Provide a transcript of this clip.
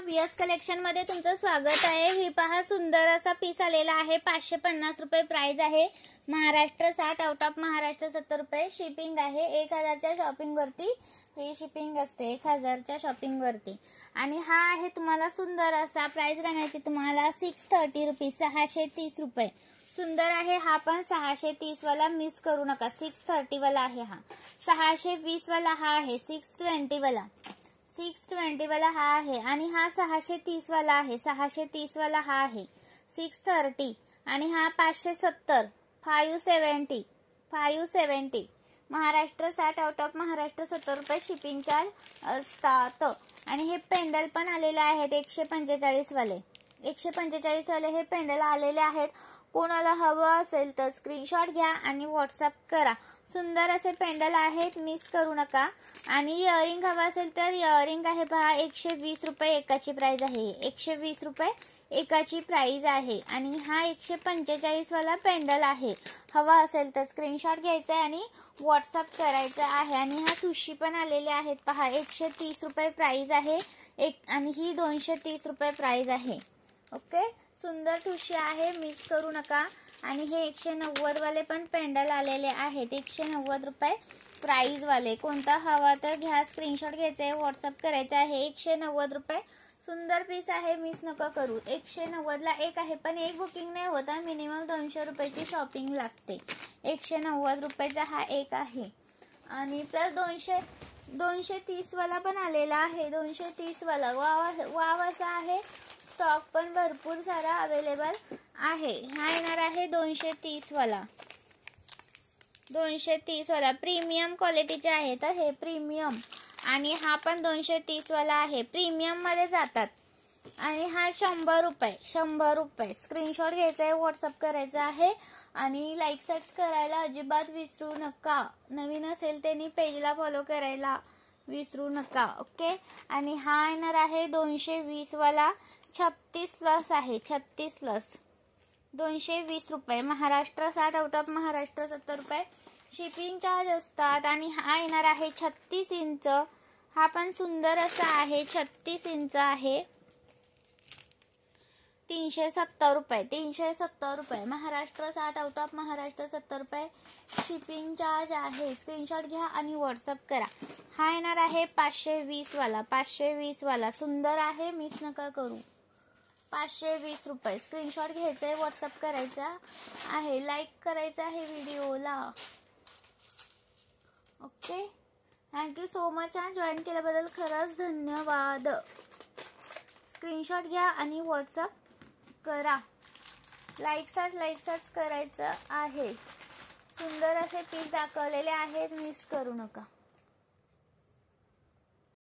VS collection मध्ये तुमचं स्वागत आहे। ही पहा सुंदर असा पीस आलेला आहे। 550 रुपये प्राइस आहे। महाराष्ट्र 60, आउट ऑफ महाराष्ट्र 70 रुपये शिपिंग आहे। 1000च्या शॉपिंग वरती फ्री शिपिंग असते 1000च्या शॉपिंग वरती। आणि हा आहे तुम्हाला सुंदर असा प्राइस राहण्याची तुम्हाला 630 रुपये 630 रुपये। सुंदर आहे हा पण 630 वाला मिस करू नका। 630 वाला आहे हा। 620 वाला हा आहे। 620 वाला 620 वाला हा आहे आणि हा 630 वाला आहे। 630 वाला हा आहे 630 आणि हा 570 570 570 महाराष्ट्र 60, आउट ऑफ महाराष्ट्र 70 रुपये शिपिंग चार्ज असतात। आणि हे पेंडल पण आलेले आहेत 145 वाले 145 वाले हे पेंडल आलेले आहेत। कोणाला हवं असेल तर स्क्रीनशॉट घ्या आणि व्हॉट्सअप करा। सुंदर असे पेंडल आहेत, मिस करू नका। आणि इयरिंग हवा असेल तर इयरिंग आहे पहा 120 रुपये एकाची प्राइस आहे। 120 रुपये एकाची प्राइस आहे। आणि हा 145 वाला पेंडल आहे। हवा असेल तर स्क्रीनशॉट घ्यायचा आणि व्हॉट्सअप करायचा आहे। आणि हा ठुशी पण आलेले आहेत पहा 130 रुपये प्राइस आहे आणि ही 230 रुपये प्राइस आहे। ओके, सुंदर ठुशी आहे, मिस करू नका। आणि हे 190 वाले पण पेंडल आलेले आहेत 190 रुपये प्राइस वाले। कोणता हवा तर घ्या, स्क्रीनशॉट घ्यायचा आहे, व्हॉट्सअप करायचा आहे। 190 रुपये सुंदर पीस आहे, मिस नका करू। 190 ला एक आहे पण एक बुकिंग नाही होता, मिनिमम 200 रुपयाची शॉपिंग लागते। 190 रुपयाचा हा एक आहे। आणि प्लस 230 वाला पण आलेला आहे। 230 वाला वाव असा आहे। स्टॉक पण भरपूर सारा अवेलेबल आहे। हा येणार आहे 230 वाला 230 वाला प्रीमियम क्वालिटीचे आहे तर हे प्रीमियम। आणि हा पण 230 वाला आहे, प्रीमियम मध्ये जातात। आणि हा 100 रुपये स्क्रीनशॉट घ्यायचा आहे, व्हॉट्सअप करायचा आहे। आणि लाईक सबस्क्राइब करायला अजिबात विसरू नका। नवीन असेल त्यांनी पेजला फॉलो करायला विसरू नका। ओके, आणि हा येणार आहे 220 वाला 36 प्लस आहे 36 प्लस 220 रुपये। महाराष्ट्र 60, आउट ऑफ महाराष्ट्र 70 रुपये शिपिंग चार्ज असतात। आणि हा येणार आहे 36 इंच। हा पण सुंदर असा आहे 36 इंच आहे 370 रुपये 370 रुपये। महाराष्ट्र 60, आउट ऑफ महाराष्ट्र 70 रुपये शिपिंग चार्ज आहे। स्क्रीनशॉट घ्या आणि व्हॉट्सअप करा। हा येणार आहे 520 वाला 520 वाला सुंदर आहे, मिस नका करू। 520 रुपये स्क्रीनशॉट घ्यायचा आहे, व्हॉट्सअप करायचा आहे, लाईक करायचा आहे व्हिडिओला। Okay, thank you so much. Join केल्याबद्दल खरंच धन्यवाद। स्क्रीनशॉट घ्या आणि व्हॉट्सअप करा। लाईक करायचं आहे। सुंदर असे पीस दाखवलेले आहेत, मिस करू नका।